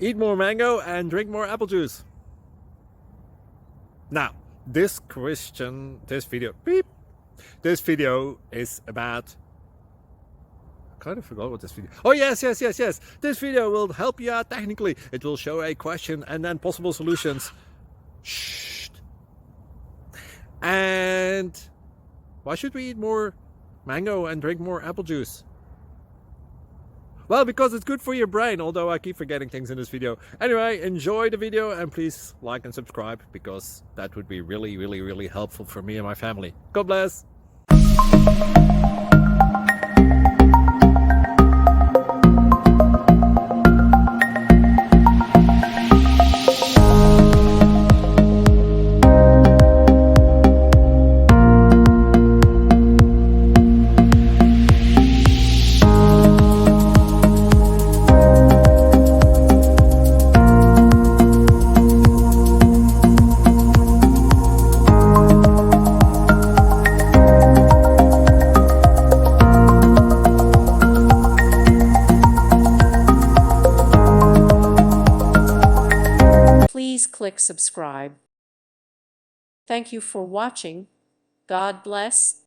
Eat more mango and drink more apple juice. Now, this video is about, I kind of forgot what this video. Oh yes. This video will help you out technically. It will show a question and then possible solutions. Shh. And why should we eat more mango and drink more apple juice? Well, because it's good for your brain, although I keep forgetting things in this video. Anyway, enjoy the video and please like and subscribe, because that would be really helpful for me and my family. God bless! Please click subscribe. Thank you for watching. God bless.